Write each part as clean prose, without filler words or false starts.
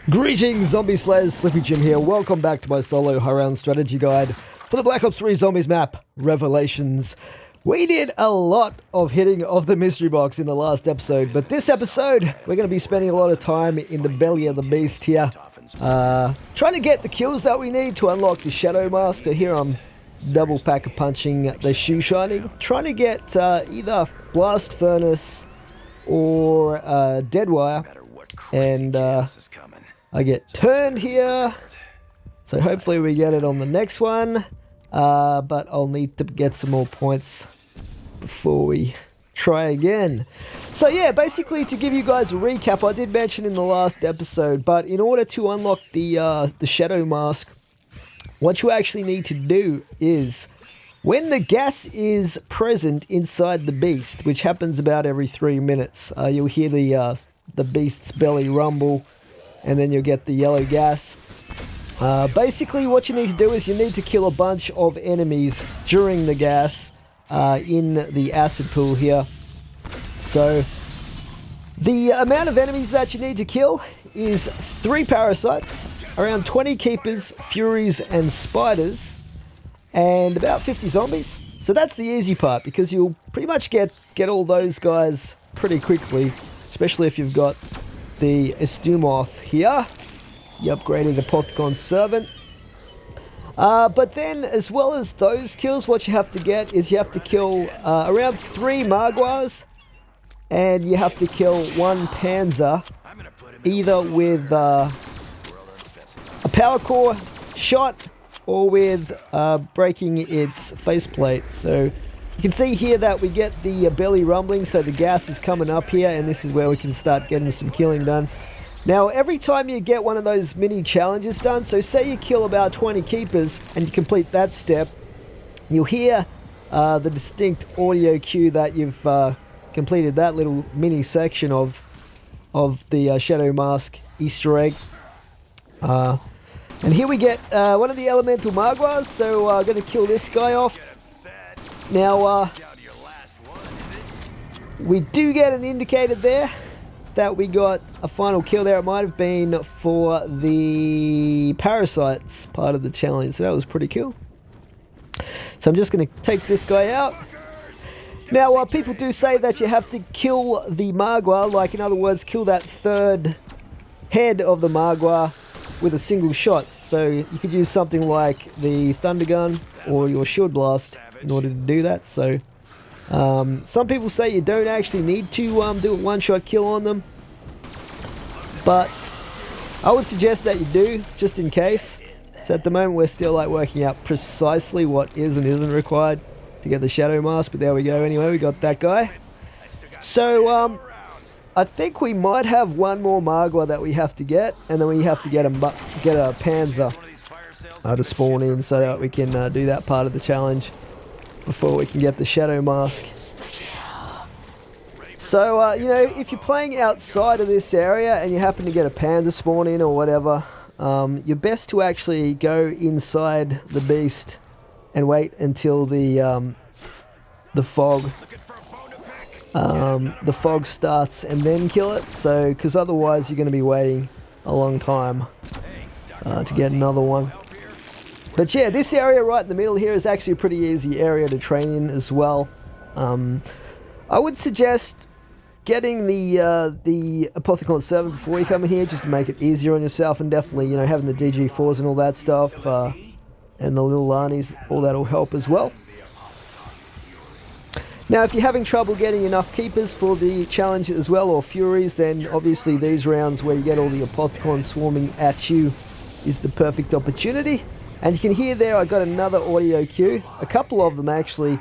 Greetings, Zombie Slayers, Slippy Jim here. Welcome back to my solo high-round strategy guide for the Black Ops 3 Zombies map, Revelations. We did a lot of hitting of the mystery box in the last episode, but this episode, we're going to be spending a lot of time in the belly of the beast here, trying to get the kills that we need to unlock the Shadow Mask. So here I'm double packer punching the Shoe Shining, trying to get either Blast Furnace or Dead Wire, and I get turned here, so hopefully we get it on the next one, but I'll need to get some more points before we try again. So yeah, basically to give you guys a recap, I did mention in the last episode, but in order to unlock the Shadow Mask, what you actually need to do is, when the gas is present inside the beast, which happens about every 3 minutes, you'll hear the beast's belly rumble, and then you'll get the yellow gas. Basically what you need to do is you need to kill a bunch of enemies during the gas in the acid pool here. So the amount of enemies that you need to kill is 3 parasites, around 20 keepers, furies and spiders, and about 50 zombies. So that's the easy part, because you'll pretty much get all those guys pretty quickly, especially if you've got the Estumoth here. You upgraded the Apothicon Servant. But then, as well as those kills, what you have to get is you have to kill around 3 Magwars, and you have to kill 1 Panzer, either with a power core shot or with breaking its faceplate. So you can see here that we get the belly rumbling, so the gas is coming up here, and this is where we can start getting some killing done. Now, every time you get one of those mini challenges done, so say you kill about 20 keepers and you complete that step, you'll hear the distinct audio cue that you've completed that little mini section of the Shadow Mask Easter egg. And here we get one of the elemental Magwars, so I'm going to kill this guy off. Now, we do get an indicator there that we got a final kill there. It might have been for the parasites part of the challenge, so that was pretty cool. So I'm just going to take this guy out. Now, people do say that you have to kill the Magwar, like in other words, kill that 3rd head of the Magwar with a single shot. So you could use something like the Thunder Gun or your Shield Blast in order to do that. So some people say you don't actually need to do a one-shot kill on them, but I would suggest that you do, just in case. So at the moment we're still working out precisely what is and isn't required to get the Shadow Mask, but there we go. Anyway, we got that guy. So I think we might have one more Magwar that we have to get, and then we have to get a Panzer to spawn in so that we can do that part of the challenge before we can get the Shadow Mask. So, you know, if you're playing outside of this area and you happen to get a Panzer spawn in or whatever, you're best to actually go inside the beast and wait until the fog starts and then kill it. So, because otherwise you're going to be waiting a long time to get another one. But yeah, this area right in the middle here is actually a pretty easy area to train in as well. I would suggest getting the Apothicon Servant before you come in here, just to make it easier on yourself, and definitely, you know, having the DG4s and all that stuff, and the little Arnies, all that will help as well. Now, if you're having trouble getting enough keepers for the challenge as well, or furies, then obviously these rounds where you get all the Apothicons swarming at you is the perfect opportunity. And you can hear there I got another audio cue, a couple of them actually,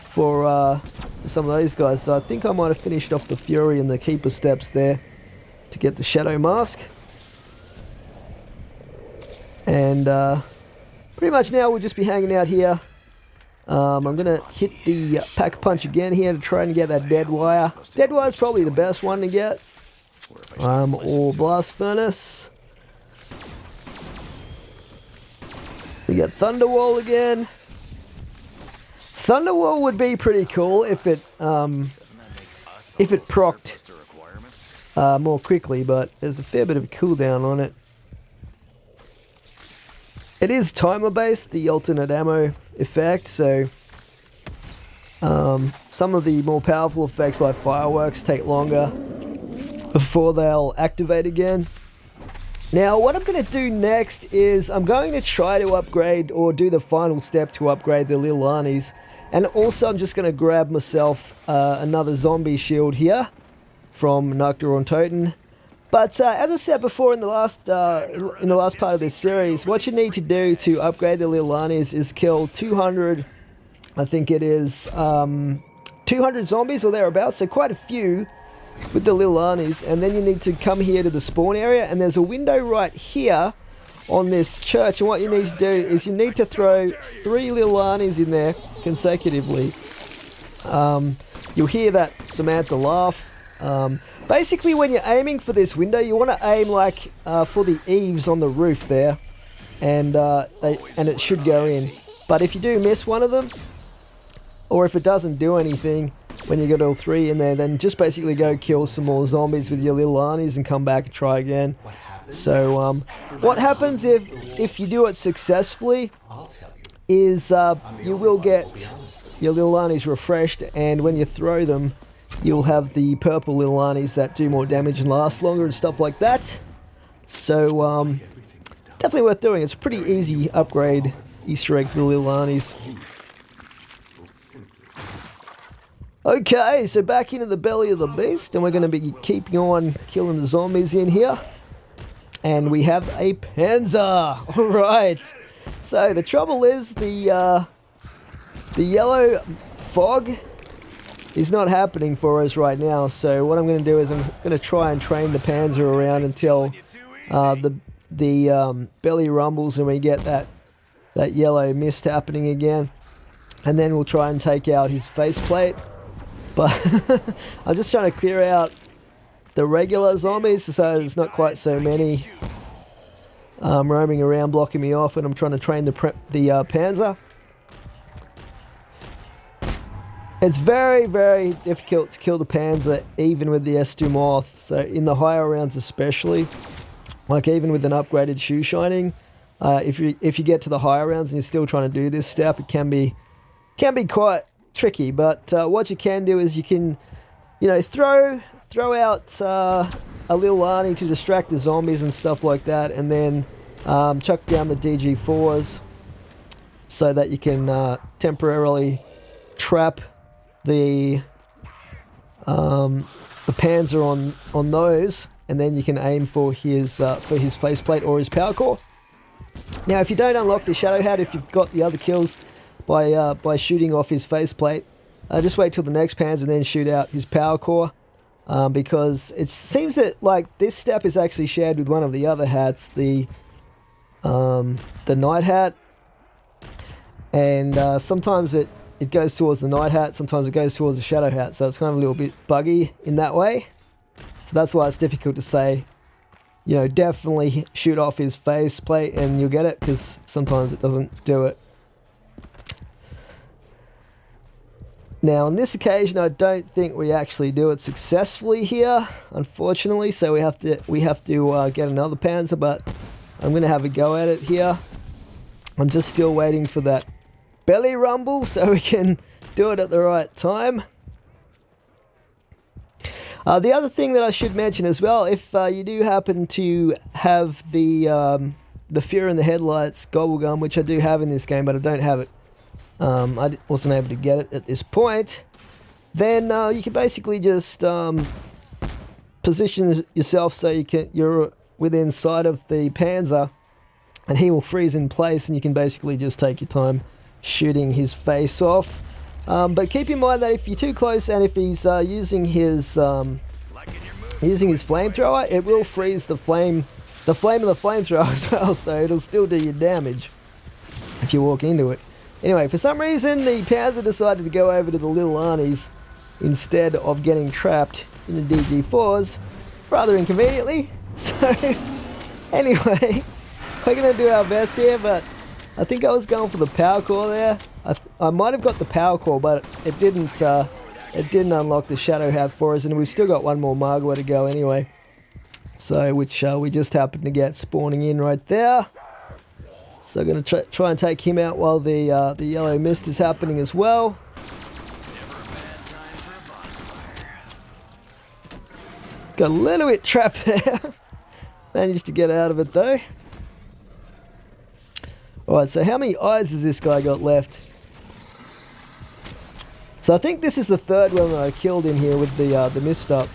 for some of those guys. So I think I might have finished off the Fury and the Keeper steps there to get the Shadow Mask. And pretty much now we'll just be hanging out here. I'm going to hit the Pack Punch again here to try and get that Dead Wire. Dead Wire is probably the best one to get. Or Blast Furnace. We got Thunderwall again. Thunderwall would be pretty cool if it procced more quickly, but there's a fair bit of a cooldown on it. It is timer based, the alternate ammo effect, so some of the more powerful effects like fireworks take longer before they'll activate again. Now what I'm going to do next is I'm going to try to upgrade or do the final step to upgrade the little Arnies, and also I'm just going to grab myself another zombie shield here from Nocturne Toten. But as I said before in the last part of this series, what you need to do to upgrade the little Arnies is kill 200, I think it is 200 zombies or thereabouts, so quite a few with the little Arnies, and then you need to come here to the spawn area, and there's a window right here on this church, and what you need to do is you need to throw 3 little Arnies in there consecutively. You'll hear that Samantha laugh. Basically, when you're aiming for this window, you want to aim like for the eaves on the roof there, and it should go in. But if you do miss one of them, or if it doesn't do anything when you got all 3 in there, then just basically go kill some more zombies with your little Arnies and come back and try again. So what happens if you do it successfully is you will get your little Arnies refreshed, and when you throw them, you'll have the purple little Arnies that do more damage and last longer and stuff like that. So it's definitely worth doing. It's a pretty easy upgrade Easter egg for the little Arnies. Okay, so back into the belly of the beast, and we're going to be keeping on killing the zombies in here. And we have a Panzer. Alright, so the trouble is the yellow fog is not happening for us right now, so what I'm going to do is I'm going to try and train the Panzer around until the belly rumbles and we get that yellow mist happening again, and then we'll try and take out his faceplate. But I'm just trying to clear out the regular zombies so there's not quite so many roaming around blocking me off, and I'm trying to train the Panzer. It's very, very difficult to kill the Panzer even with the S2 Moth, so in the higher rounds especially, like even with an upgraded shoe shining, if you get to the higher rounds and you're still trying to do this step, it can be quite tricky. But what you can do is you can, throw out a little Arnie to distract the zombies and stuff like that, and then chuck down the DG4s so that you can temporarily trap the Panzer on those, and then you can aim for his faceplate or his power core. Now, if you don't unlock the Shadow Hat, if you've got the other kills by shooting off his faceplate, just wait till the next Panzer and then shoot out his power core, because it seems that like this step is actually shared with one of the other hats, the Night Hat, and sometimes it goes towards the Night Hat, sometimes it goes towards the Shadow Hat, so it's kind of a little bit buggy in that way. So that's why it's difficult to say, definitely shoot off his faceplate and you'll get it, because sometimes it doesn't do it. Now, on this occasion, I don't think we actually do it successfully here, unfortunately, so we have to get another Panzer, but I'm going to have a go at it here. I'm just still waiting for that belly rumble so we can do it at the right time. The other thing that I should mention as well, if you do happen to have the Fear in the Headlights gobble gum, which I do have in this game, but I don't have it, I wasn't able to get it at this point, then you can basically just position yourself so you're within sight of the Panzer, and he will freeze in place, and you can basically just take your time shooting his face off. But keep in mind that if you're too close and if he's using his flamethrower, it will freeze the flame of the flamethrower as well, so it'll still do you damage if you walk into it. Anyway, for some reason the Panzer decided to go over to the little Arnies instead of getting trapped in the DG4s, rather inconveniently. So anyway, we're going to do our best here, but I think I was going for the power core there. I might have got the power core, but it didn't unlock the Shadow Hat for us, and we've still got one more Margwa to go anyway. So, which we just happened to get spawning in right there. So I'm going to try and take him out while the yellow mist is happening as well. Got a little bit trapped there. Managed to get out of it though. Alright, so how many eyes has this guy got left? So I think this is the third one that I killed in here with the mist up.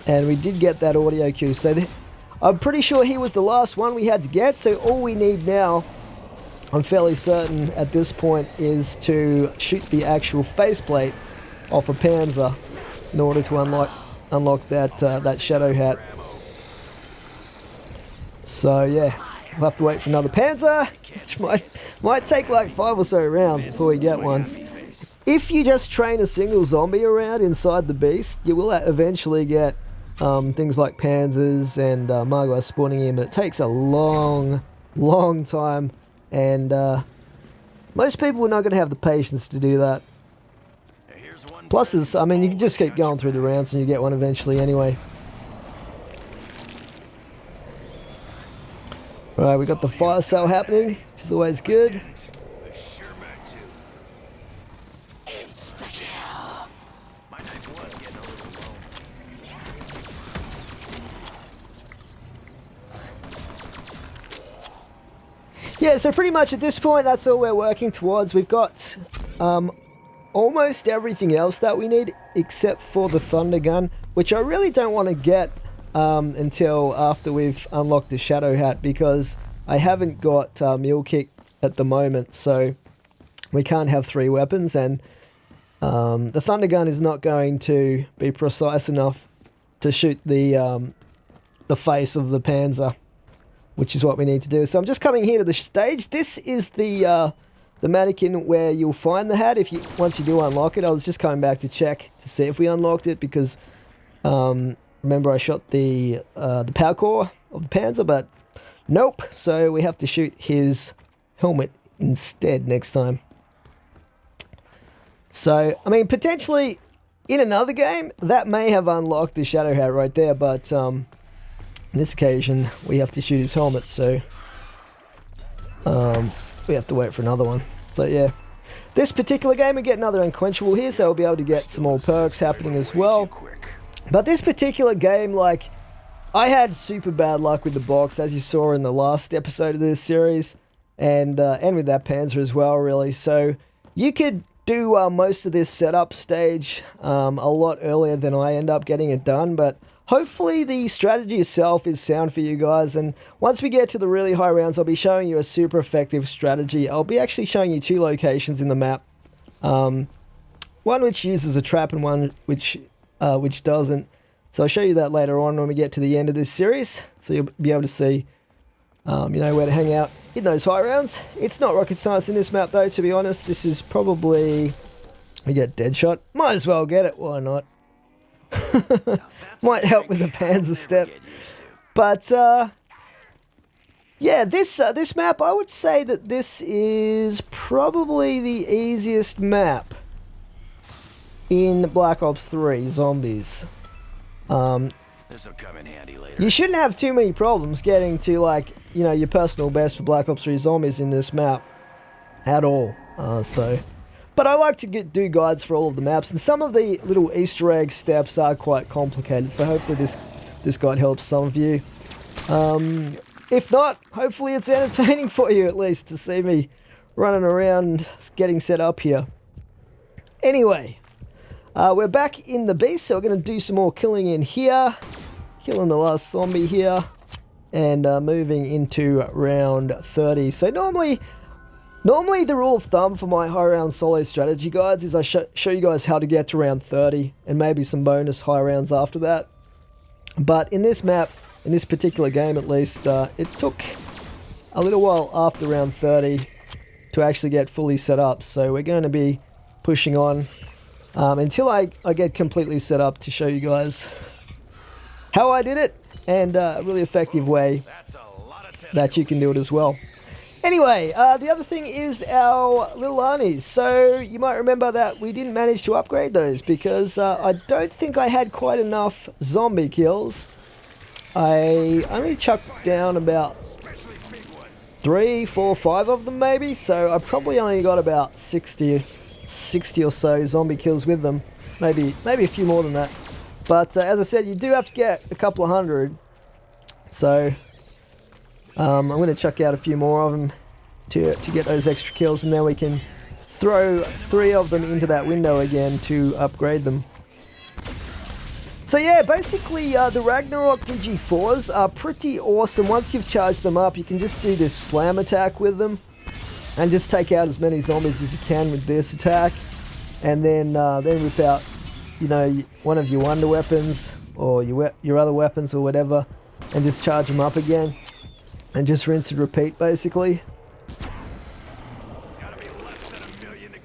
And we did get that audio cue. So I'm pretty sure he was the last one we had to get. So all we need now, I'm fairly certain at this point, is to shoot the actual faceplate off a Panzer in order to unlock that shadow hat. So yeah, we'll have to wait for another Panzer, which might take like 5 or so rounds before we get one. If you just train a single zombie around inside the beast, you will eventually get things like Panzers and Margwas spawning in, but it takes a long time, and most people are not going to have the patience to do that. Plus, I mean, you can just keep going through the rounds and you get one eventually anyway. Right, we got the fire sale happening, which is always good. Yeah, so pretty much at this point, that's all we're working towards. We've got almost everything else that we need, except for the thunder gun, which I really don't want to get until after we've unlocked the shadow hat, because I haven't got mule kick at the moment, so we can't have 3 weapons, and the thunder gun is not going to be precise enough to shoot the face of the Panzer, which is what we need to do. So I'm just coming here to the stage. This is the mannequin where you'll find the hat once you do unlock it. I was just coming back to check to see if we unlocked it, because remember I shot the power core of the Panzer, but nope. So we have to shoot his helmet instead next time. So, I mean, potentially in another game, that may have unlocked the shadow hat right there, but on this occasion, we have to shoot his helmet, so we have to wait for another one. So yeah, this particular game we get another unquenchable here, so we'll be able to get some more perks happening as well. But this particular game, like, I had super bad luck with the box, as you saw in the last episode of this series, and with that Panzer as well, really. So you could do most of this setup stage a lot earlier than I end up getting it done, but hopefully the strategy itself is sound for you guys, and once we get to the really high rounds, I'll be showing you a super effective strategy. I'll be actually showing you 2 locations in the map, one which uses a trap and one which doesn't. So I'll show you that later on when we get to the end of this series, so you'll be able to see you know, where to hang out in those high rounds. It's not rocket science in this map though, to be honest. This is probably, we get Deadshot, might as well get it, why not? Might help with the Panzer step, but yeah, this map, I would say that this is probably the easiest map in Black Ops 3 Zombies. This'll come in handy later. You shouldn't have too many problems getting to, like, you know, your personal best for Black Ops 3 Zombies in this map at all. But I like to do guides for all of the maps, and some of the little Easter egg steps are quite complicated, so hopefully this guide helps some of you. If not, hopefully it's entertaining for you at least to see me running around getting set up here. Anyway, we're back in the beast, so we're going to do some more killing in here, killing the last zombie here, and moving into round 30. So normally the rule of thumb for my high round solo strategy guides is I show you guys how to get to round 30 and maybe some bonus high rounds after that. But in this map, in this particular game at least, it took a little while after round 30 to actually get fully set up. So we're going to be pushing on until I get completely set up to show you guys how I did it, and a really effective way that you can do it as well. Anyway, the other thing is our little Arnies. So you might remember that we didn't manage to upgrade those because I don't think I had quite enough zombie kills. I only chucked down about 3, 4, 5 of them maybe. So I probably only got about 60 or so zombie kills with them. Maybe a few more than that. But as I said, you do have to get a couple of hundred. So I'm going to chuck out a few more of them to get those extra kills, and then we can throw 3 of them into that window again to upgrade them. So yeah, basically the Ragnarok DG4s are pretty awesome. Once you've charged them up, you can just do this slam attack with them and just take out as many zombies as you can with this attack, and then whip out, you know, one of your wonder weapons or your other weapons or whatever, and just charge them up again and just rinse and repeat basically.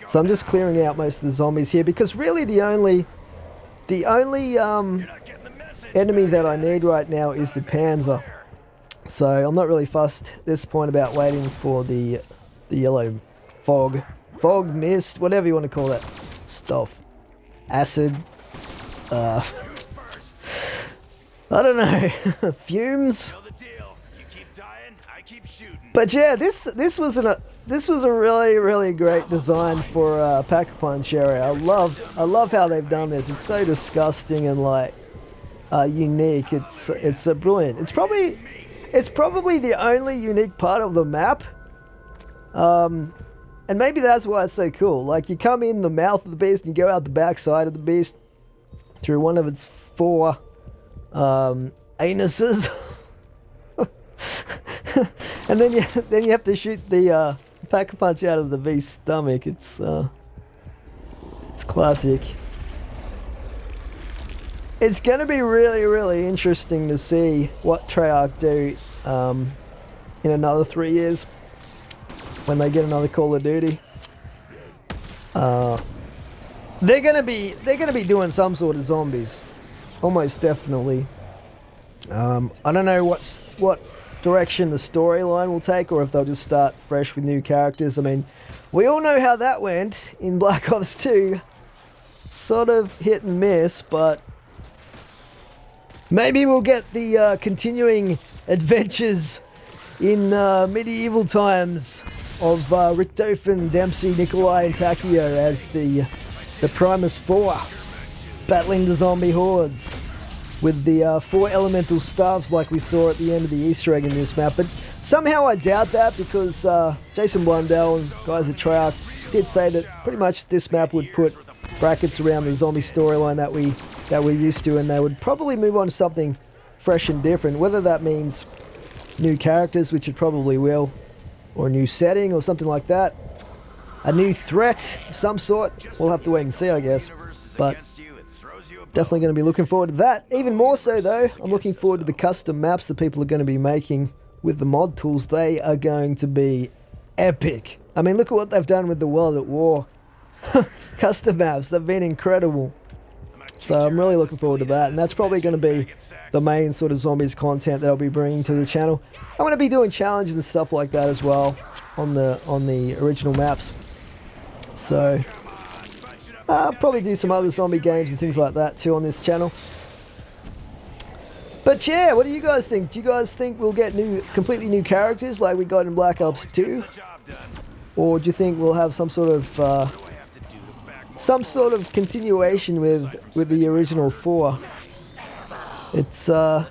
So I'm just clearing out most of the zombies here, because really the only enemy that I need right now is the Panzer. So I'm not really fussed at this point about waiting for the yellow fog, mist, whatever you want to call that stuff. Acid. I don't know. Fumes. But yeah, this was a really great design for Pack-a-Punch area. I love how they've done this. It's so disgusting and like unique. It's brilliant. It's probably the only unique part of the map. And maybe that's why it's so cool. Like, you come in the mouth of the beast and you go out the back side of the beast through one of its 4 anuses. And then you have to shoot the Pack-a-Punch out of the beast's stomach. It's classic. It's going to be really interesting to see what Treyarch do in another 3 years when they get another Call of Duty. They're gonna be doing some sort of zombies, almost definitely. I don't know what direction the storyline will take, or if they'll just start fresh with new characters. I mean, we all know how that went in Black Ops 2. Sort of hit and miss, but maybe we'll get the continuing adventures in medieval times of Richtofen, Dempsey, Nikolai, and Takio as the Primus 4 battling the zombie hordes with the 4 elemental staves like we saw at the end of the Easter egg in this map. But somehow I doubt that, because Jason Blundell and guys at Treyarch did say that pretty much this map would put brackets around the zombie storyline that we're used to, and they would probably move on to something fresh and different, whether that means new characters, which it probably will, or a new setting or something like that. A new threat of some sort. We'll have to wait and see, I guess. But definitely going to be looking forward to that. Even more so, though, I'm looking forward to the custom maps that people are going to be making with the mod tools. They are going to be epic. I mean, look at what they've done with the World at War. Custom maps, they've been incredible. So I'm really looking forward to that, and that's probably going to be the main sort of zombies content that I'll be bringing to the channel. I'm going to be doing challenges and stuff like that as well on the original maps. So I'll probably do some other zombie games and things like that too on this channel. But yeah, what do you guys think? Do you guys think we'll get completely new characters like we got in Black Ops 2? Or do you think we'll have some sort of continuation with the original 4? It's going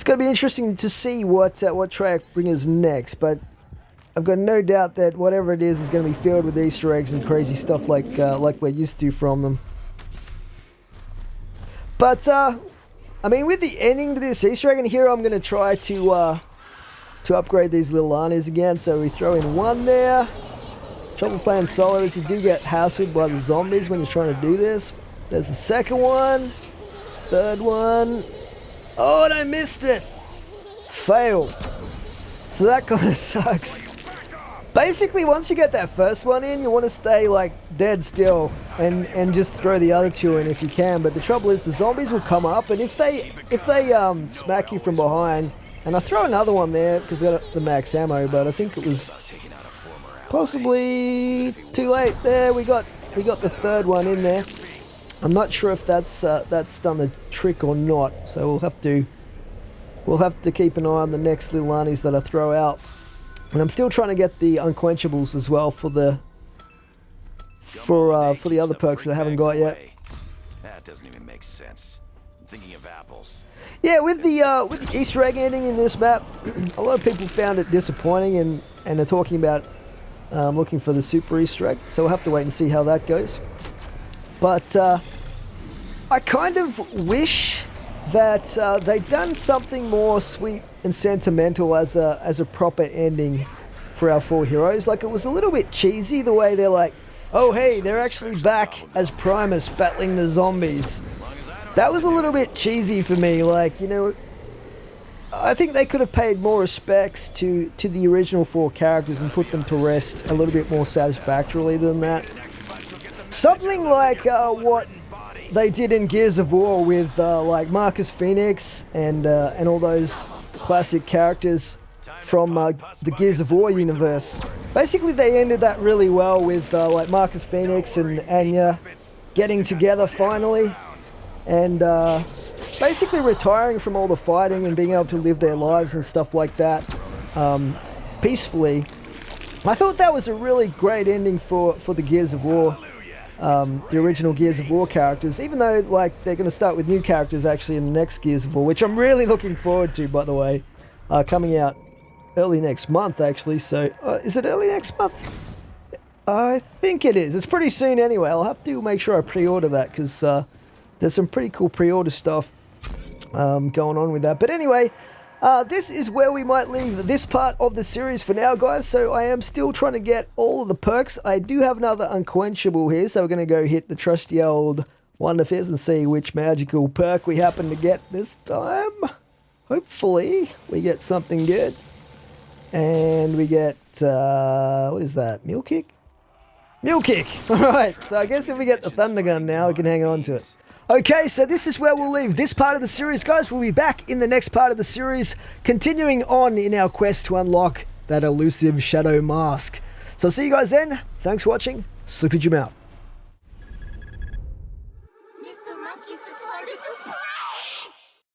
to be interesting to see what Treyarch bring us next, but I've got no doubt that whatever it is going to be filled with Easter eggs and crazy stuff like we're used to from them. But I mean, with the ending to this Easter egg, and here I'm going to try to upgrade these little Arnies again. So we throw in 1 there. Trouble playing solo is you do get hassled by the zombies when you're trying to do this. There's the second one. Third one. Oh, and I missed it. Fail. So that kind of sucks. Basically, once you get that first one in, you want to stay like dead still and just throw the other 2 in if you can. But the trouble is the zombies will come up, and if they smack you from behind, and I throw another one there because I got the max ammo, but I think it was possibly too late. There we got the third one in there. I'm not sure if that's done the trick or not, so we'll have to we'll have to keep an eye on the next little Arnies that I throw out. And I'm still trying to get the unquenchables as well for the other perks that I haven't got yet. That doesn't even make sense. I'm thinking of apples. Yeah, with the Easter egg ending in this map, a lot of people found it disappointing and are talking about looking for the super Easter egg. So we'll have to wait and see how that goes. But I kind of wish that they'd done something more sweet and sentimental as a proper ending for our 4 heroes. Like, it was a little bit cheesy the way they're like, oh hey, they're actually back as Primus battling the zombies. That was a little bit cheesy for me. Like, you know, I think they could have paid more respects to the original 4 characters and put them to rest a little bit more satisfactorily than that. Something like what they did in Gears of War with like Marcus Phoenix and all those classic characters from the Gears of War universe. Basically, they ended that really well with like Marcus Phoenix and Anya getting together finally, and basically retiring from all the fighting and being able to live their lives and stuff like that peacefully. I thought that was a really great ending for the Gears of War. The original Gears of War characters, even though like they're going to start with new characters actually in the next Gears of War, which I'm really looking forward to, by the way, coming out early next month actually. So is it early next month? I think it is. It's pretty soon anyway. I'll have to make sure I pre-order that because there's some pretty cool pre-order stuff going on with that. But anyway, this is where we might leave this part of the series for now, guys. So I am still trying to get all of the perks. I do have another unquenchable here, so we're going to go hit the trusty old Wonder Fizz and see which magical perk we happen to get this time. Hopefully we get something good. And we get, what is that, Mule Kick? Mule Kick! Alright, so I guess if we get the Thunder Gun now, we can hang on to it. Okay, so this is where we'll leave this part of the series, guys. We'll be back in the next part of the series, continuing on in our quest to unlock that elusive Shadow Mask. So see you guys then. Thanks for watching. Slippy Jim out.